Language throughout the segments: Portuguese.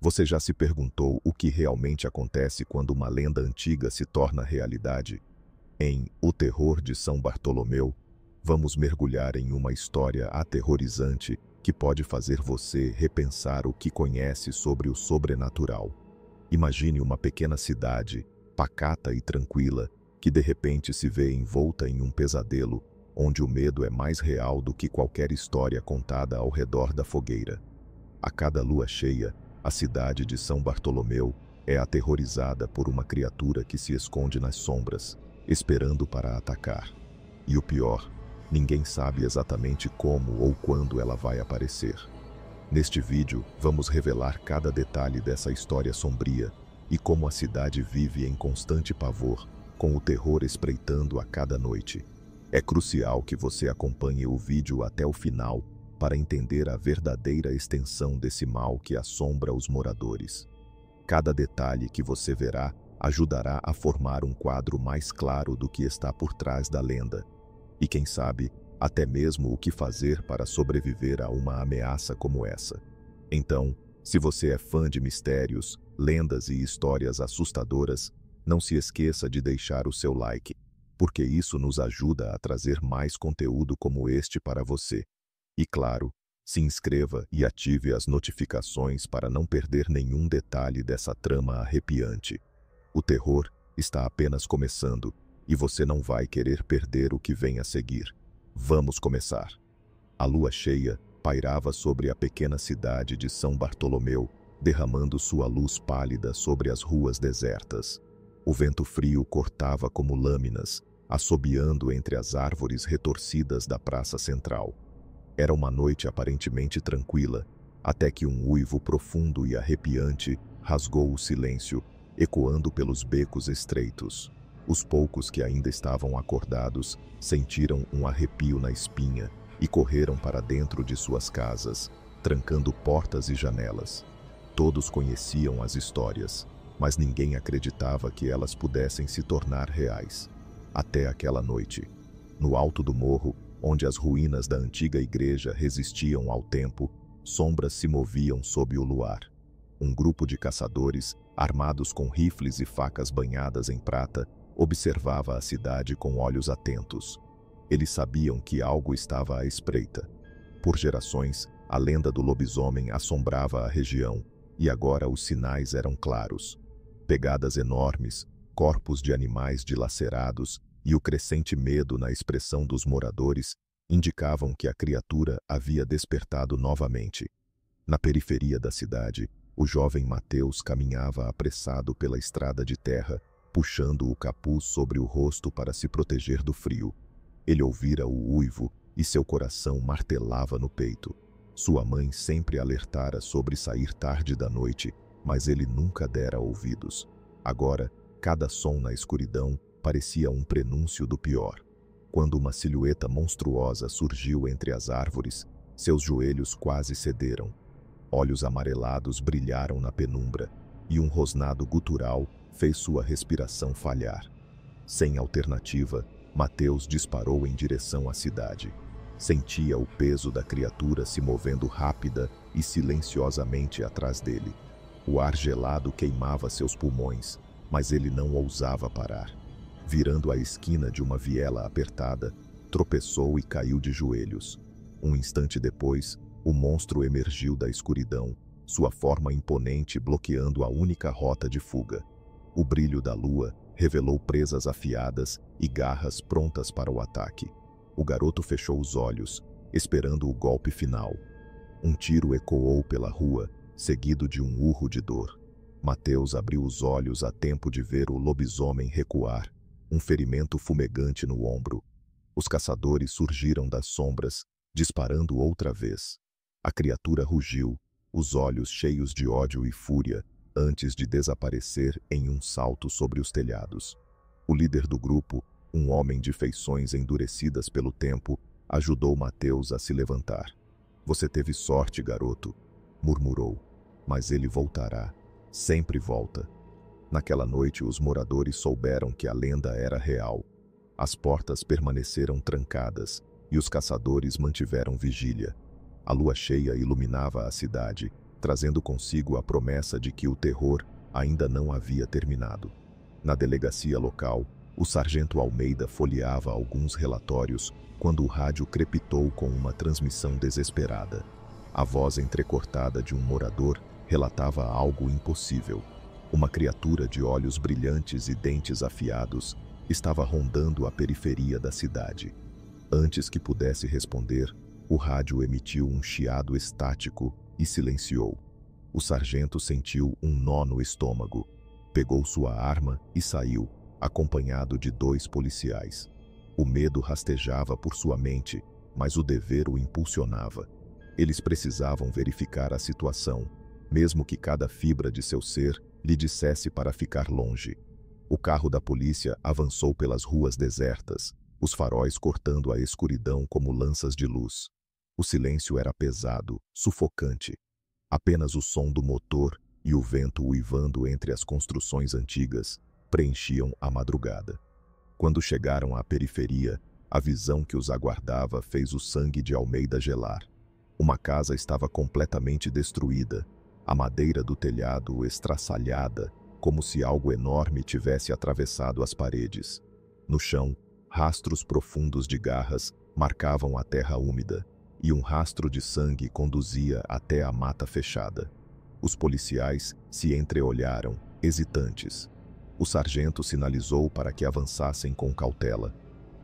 Você já se perguntou o que realmente acontece quando uma lenda antiga se torna realidade? Em O Terror de São Bartolomeu, vamos mergulhar em uma história aterrorizante que pode fazer você repensar o que conhece sobre o sobrenatural. Imagine uma pequena cidade, pacata e tranquila, que de repente se vê envolta em um pesadelo, onde o medo é mais real do que qualquer história contada ao redor da fogueira. A cada lua cheia, a cidade de São Bartolomeu é aterrorizada por uma criatura que se esconde nas sombras, esperando para atacar. E o pior, ninguém sabe exatamente como ou quando ela vai aparecer. Neste vídeo, vamos revelar cada detalhe dessa história sombria e como a cidade vive em constante pavor, com o terror espreitando a cada noite. É crucial que você acompanhe o vídeo até o final para entender a verdadeira extensão desse mal que assombra os moradores. Cada detalhe que você verá ajudará a formar um quadro mais claro do que está por trás da lenda. E quem sabe, até mesmo o que fazer para sobreviver a uma ameaça como essa. Então, se você é fã de mistérios, lendas e histórias assustadoras, não se esqueça de deixar o seu like, porque isso nos ajuda a trazer mais conteúdo como este para você. E claro, se inscreva e ative as notificações para não perder nenhum detalhe dessa trama arrepiante. O terror está apenas começando e você não vai querer perder o que vem a seguir. Vamos começar. A lua cheia pairava sobre a pequena cidade de São Bartolomeu, derramando sua luz pálida sobre as ruas desertas. O vento frio cortava como lâminas, assobiando entre as árvores retorcidas da praça central. Era uma noite aparentemente tranquila, até que um uivo profundo e arrepiante rasgou o silêncio, ecoando pelos becos estreitos. Os poucos que ainda estavam acordados sentiram um arrepio na espinha e correram para dentro de suas casas, trancando portas e janelas. Todos conheciam as histórias, mas ninguém acreditava que elas pudessem se tornar reais. Até aquela noite. No alto do morro, onde as ruínas da antiga igreja resistiam ao tempo, sombras se moviam sob o luar. Um grupo de caçadores, armados com rifles e facas banhadas em prata, observava a cidade com olhos atentos. Eles sabiam que algo estava à espreita. Por gerações, a lenda do lobisomem assombrava a região, e agora os sinais eram claros. Pegadas enormes, corpos de animais dilacerados e o crescente medo na expressão dos moradores indicavam que a criatura havia despertado novamente. Na periferia da cidade, o jovem Mateus caminhava apressado pela estrada de terra, puxando o capuz sobre o rosto para se proteger do frio. Ele ouvira o uivo e seu coração martelava no peito. Sua mãe sempre alertara sobre sair tarde da noite, mas ele nunca dera ouvidos. Agora, cada som na escuridão parecia um prenúncio do pior. Quando uma silhueta monstruosa surgiu entre as árvores, seus joelhos quase cederam. Olhos amarelados brilharam na penumbra, e um rosnado gutural fez sua respiração falhar. Sem alternativa, Mateus disparou em direção à cidade. Sentia o peso da criatura se movendo rápida e silenciosamente atrás dele. O ar gelado queimava seus pulmões, mas ele não ousava parar. Virando a esquina de uma viela apertada, tropeçou e caiu de joelhos. Um instante depois, o monstro emergiu da escuridão, sua forma imponente bloqueando a única rota de fuga. O brilho da lua revelou presas afiadas e garras prontas para o ataque. O garoto fechou os olhos, esperando o golpe final. Um tiro ecoou pela rua, seguido de um urro de dor. Mateus abriu os olhos a tempo de ver o lobisomem recuar, um ferimento fumegante no ombro. Os caçadores surgiram das sombras, disparando outra vez. A criatura rugiu, os olhos cheios de ódio e fúria, antes de desaparecer em um salto sobre os telhados. O líder do grupo, um homem de feições endurecidas pelo tempo, ajudou Mateus a se levantar. "Você teve sorte, garoto", murmurou, "mas ele voltará. Sempre volta." Naquela noite, os moradores souberam que a lenda era real. As portas permaneceram trancadas e os caçadores mantiveram vigília. A lua cheia iluminava a cidade, trazendo consigo a promessa de que o terror ainda não havia terminado. Na delegacia local, o sargento Almeida folheava alguns relatórios quando o rádio crepitou com uma transmissão desesperada. A voz entrecortada de um morador relatava algo impossível. Uma criatura de olhos brilhantes e dentes afiados estava rondando a periferia da cidade. Antes que pudesse responder, o rádio emitiu um chiado estático e silenciou. O sargento sentiu um nó no estômago. Pegou sua arma e saiu, acompanhado de 2 policiais. O medo rastejava por sua mente, mas o dever o impulsionava. Eles precisavam verificar a situação, mesmo que cada fibra de seu ser lhe dissesse para ficar longe. O carro da polícia avançou pelas ruas desertas, os faróis cortando a escuridão como lanças de luz. O silêncio era pesado, sufocante. Apenas o som do motor e o vento uivando entre as construções antigas preenchiam a madrugada. Quando chegaram à periferia, a visão que os aguardava fez o sangue de Almeida gelar. Uma casa estava completamente destruída, a madeira do telhado estraçalhada, como se algo enorme tivesse atravessado as paredes. No chão, rastros profundos de garras marcavam a terra úmida, e um rastro de sangue conduzia até a mata fechada. Os policiais se entreolharam, hesitantes. O sargento sinalizou para que avançassem com cautela.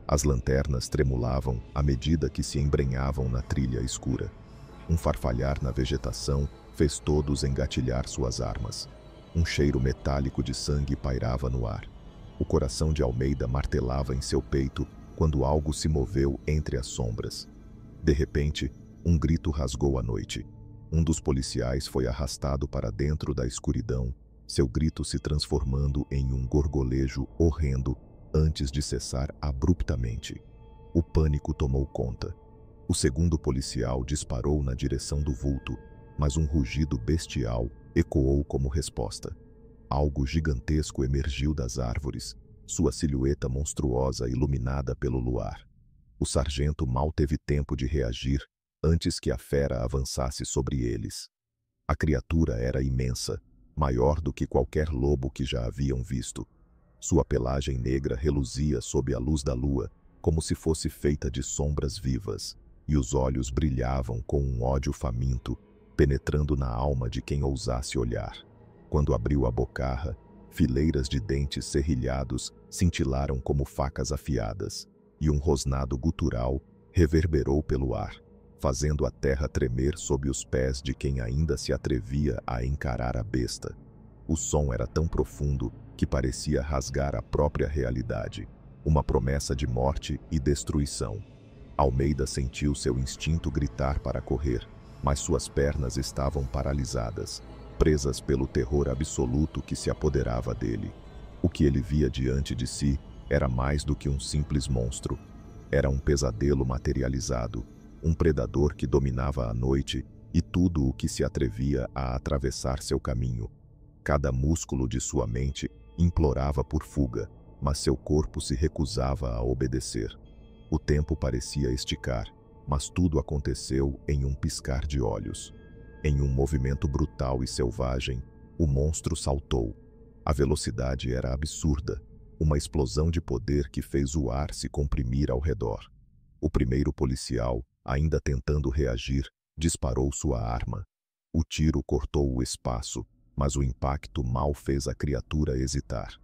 As lanternas tremulavam à medida que se embrenhavam na trilha escura. Um farfalhar na vegetação fez todos engatilhar suas armas. Um cheiro metálico de sangue pairava no ar. O coração de Almeida martelava em seu peito quando algo se moveu entre as sombras. De repente, um grito rasgou a noite. Um dos policiais foi arrastado para dentro da escuridão, seu grito se transformando em um gorgolejo horrendo antes de cessar abruptamente. O pânico tomou conta. O segundo policial disparou na direção do vulto, mas um rugido bestial ecoou como resposta. Algo gigantesco emergiu das árvores, sua silhueta monstruosa iluminada pelo luar. O sargento mal teve tempo de reagir antes que a fera avançasse sobre eles. A criatura era imensa, maior do que qualquer lobo que já haviam visto. Sua pelagem negra reluzia sob a luz da lua, como se fosse feita de sombras vivas, e os olhos brilhavam com um ódio faminto, penetrando na alma de quem ousasse olhar. Quando abriu a bocarra, fileiras de dentes serrilhados cintilaram como facas afiadas, e um rosnado gutural reverberou pelo ar, fazendo a terra tremer sob os pés de quem ainda se atrevia a encarar a besta. O som era tão profundo que parecia rasgar a própria realidade, uma promessa de morte e destruição. Almeida sentiu seu instinto gritar para correr, mas suas pernas estavam paralisadas, presas pelo terror absoluto que se apoderava dele. O que ele via diante de si era mais do que um simples monstro. Era um pesadelo materializado, um predador que dominava a noite e tudo o que se atrevia a atravessar seu caminho. Cada músculo de sua mente implorava por fuga, mas seu corpo se recusava a obedecer. O tempo parecia esticar, mas tudo aconteceu em um piscar de olhos. Em um movimento brutal e selvagem, o monstro saltou. A velocidade era absurda, uma explosão de poder que fez o ar se comprimir ao redor. O primeiro policial, ainda tentando reagir, disparou sua arma. O tiro cortou o espaço, mas o impacto mal fez a criatura hesitar.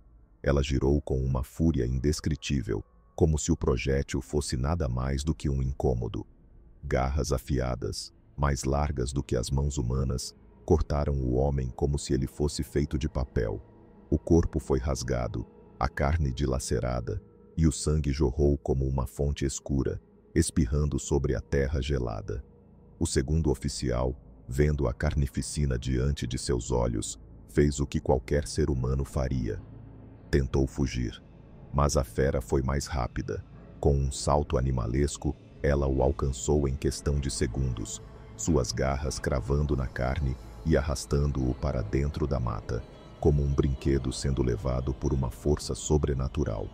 Ela girou com uma fúria indescritível, como se o projétil fosse nada mais do que um incômodo. Garras afiadas, mais largas do que as mãos humanas, cortaram o homem como se ele fosse feito de papel. O corpo foi rasgado, a carne dilacerada, e o sangue jorrou como uma fonte escura, espirrando sobre a terra gelada. O segundo oficial, vendo a carnificina diante de seus olhos, fez o que qualquer ser humano faria. Tentou fugir, mas a fera foi mais rápida. Com um salto animalesco, ela o alcançou em questão de segundos, suas garras cravando na carne e arrastando-o para dentro da mata, como um brinquedo sendo levado por uma força sobrenatural.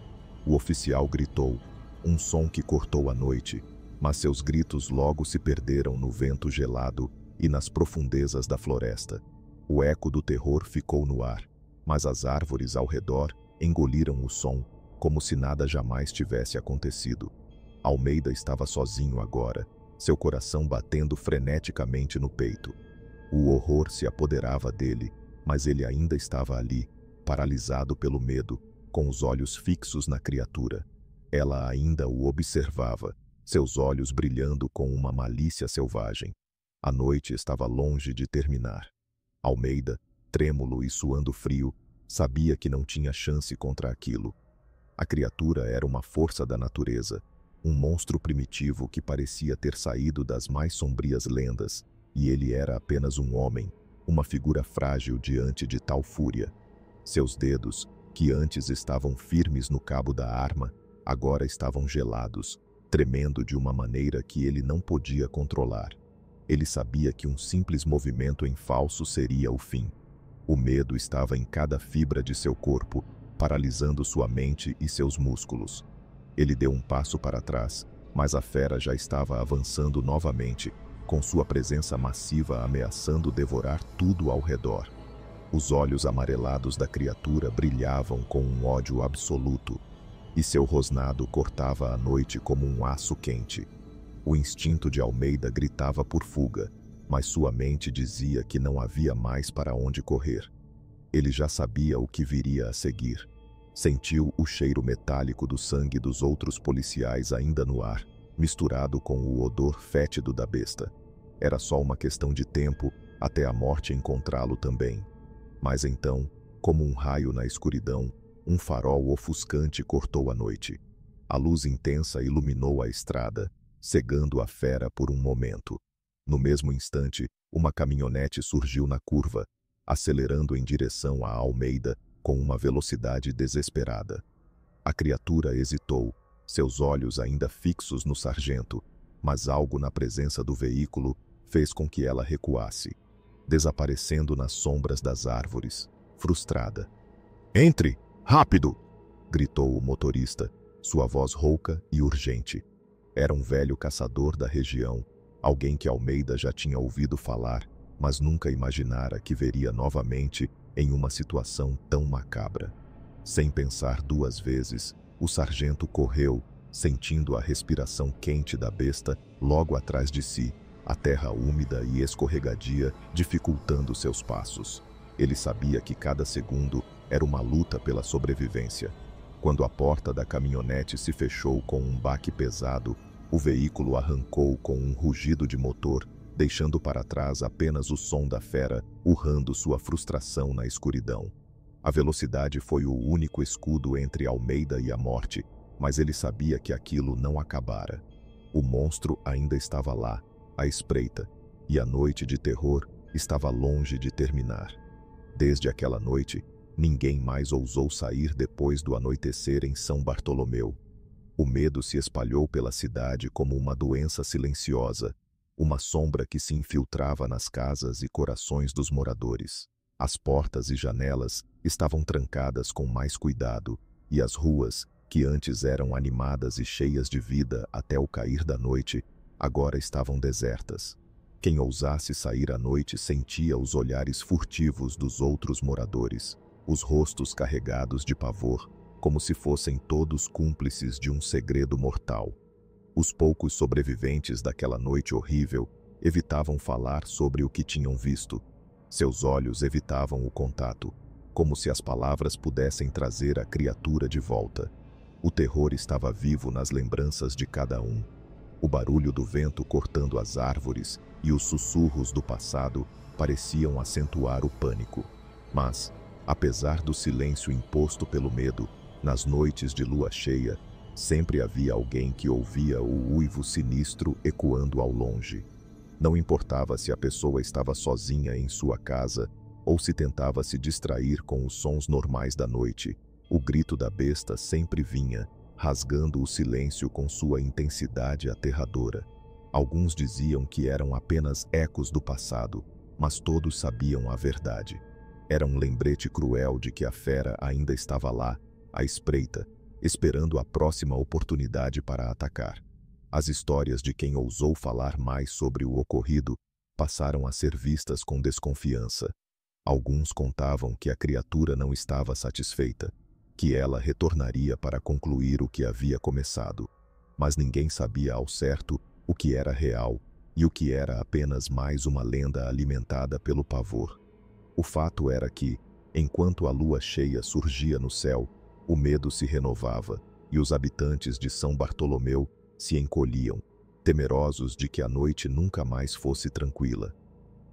O oficial gritou, um som que cortou a noite, mas seus gritos logo se perderam no vento gelado e nas profundezas da floresta. O eco do terror ficou no ar, mas as árvores ao redor engoliram o som, como se nada jamais tivesse acontecido. Almeida estava sozinho agora, seu coração batendo freneticamente no peito. O horror se apoderava dele, mas ele ainda estava ali, paralisado pelo medo, com os olhos fixos na criatura. Ela ainda o observava, seus olhos brilhando com uma malícia selvagem. A noite estava longe de terminar. Almeida, trêmulo e suando frio, sabia que não tinha chance contra aquilo. A criatura era uma força da natureza, um monstro primitivo que parecia ter saído das mais sombrias lendas, e ele era apenas um homem, uma figura frágil diante de tal fúria. Seus dedos, que antes estavam firmes no cabo da arma, agora estavam gelados, tremendo de uma maneira que ele não podia controlar. Ele sabia que um simples movimento em falso seria o fim. O medo estava em cada fibra de seu corpo, paralisando sua mente e seus músculos. Ele deu um passo para trás, mas a fera já estava avançando novamente, com sua presença massiva ameaçando devorar tudo ao redor. Os olhos amarelados da criatura brilhavam com um ódio absoluto, e seu rosnado cortava a noite como um aço quente. O instinto de Almeida gritava por fuga, mas sua mente dizia que não havia mais para onde correr. Ele já sabia o que viria a seguir. Sentiu o cheiro metálico do sangue dos outros policiais ainda no ar, misturado com o odor fétido da besta. Era só uma questão de tempo até a morte encontrá-lo também. Mas então, como um raio na escuridão, um farol ofuscante cortou a noite. A luz intensa iluminou a estrada, cegando a fera por um momento. No mesmo instante, uma caminhonete surgiu na curva, acelerando em direção a Almeida com uma velocidade desesperada. A criatura hesitou, seus olhos ainda fixos no sargento, mas algo na presença do veículo fez com que ela recuasse, desaparecendo nas sombras das árvores, frustrada. "Entre! Rápido!" gritou o motorista, sua voz rouca e urgente. Era um velho caçador da região, alguém que Almeida já tinha ouvido falar, mas nunca imaginara que veria novamente em uma situação tão macabra. Sem pensar duas vezes, o sargento correu, sentindo a respiração quente da besta logo atrás de si, a terra úmida e escorregadia dificultando seus passos. Ele sabia que cada segundo era uma luta pela sobrevivência. Quando a porta da caminhonete se fechou com um baque pesado, o veículo arrancou com um rugido de motor, deixando para trás apenas o som da fera urrando sua frustração na escuridão. A velocidade foi o único escudo entre Almeida e a morte, mas ele sabia que aquilo não acabara. O monstro ainda estava lá, à espreita, e a noite de terror estava longe de terminar. Desde aquela noite, ninguém mais ousou sair depois do anoitecer em São Bartolomeu. O medo se espalhou pela cidade como uma doença silenciosa, uma sombra que se infiltrava nas casas e corações dos moradores. As portas e janelas estavam trancadas com mais cuidado, e as ruas, que antes eram animadas e cheias de vida até o cair da noite, agora estavam desertas. Quem ousasse sair à noite sentia os olhares furtivos dos outros moradores, os rostos carregados de pavor, como se fossem todos cúmplices de um segredo mortal. Os poucos sobreviventes daquela noite horrível evitavam falar sobre o que tinham visto. Seus olhos evitavam o contato, como se as palavras pudessem trazer a criatura de volta. O terror estava vivo nas lembranças de cada um. O barulho do vento cortando as árvores e os sussurros do passado pareciam acentuar o pânico. Mas, apesar do silêncio imposto pelo medo, nas noites de lua cheia, sempre havia alguém que ouvia o uivo sinistro ecoando ao longe. Não importava se a pessoa estava sozinha em sua casa ou se tentava se distrair com os sons normais da noite, o grito da besta sempre vinha, rasgando o silêncio com sua intensidade aterradora. Alguns diziam que eram apenas ecos do passado, mas todos sabiam a verdade. Era um lembrete cruel de que a fera ainda estava lá, à espreita, esperando a próxima oportunidade para atacar. As histórias de quem ousou falar mais sobre o ocorrido passaram a ser vistas com desconfiança. Alguns contavam que a criatura não estava satisfeita, que ela retornaria para concluir o que havia começado. Mas ninguém sabia ao certo o que era real e o que era apenas mais uma lenda alimentada pelo pavor. O fato era que, enquanto a lua cheia surgia no céu, o medo se renovava e os habitantes de São Bartolomeu se encolhiam, temerosos de que a noite nunca mais fosse tranquila.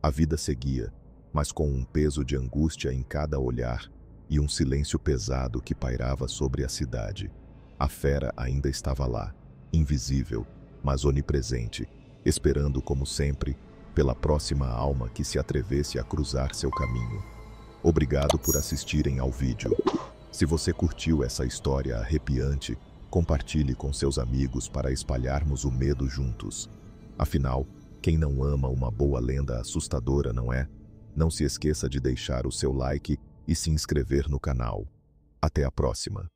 A vida seguia, mas com um peso de angústia em cada olhar e um silêncio pesado que pairava sobre a cidade. A fera ainda estava lá, invisível, mas onipresente, esperando como sempre pela próxima alma que se atrevesse a cruzar seu caminho. Obrigado por assistirem ao vídeo. Se você curtiu essa história arrepiante, compartilhe com seus amigos para espalharmos o medo juntos. Afinal, quem não ama uma boa lenda assustadora, não é? Não se esqueça de deixar o seu like e se inscrever no canal. Até a próxima.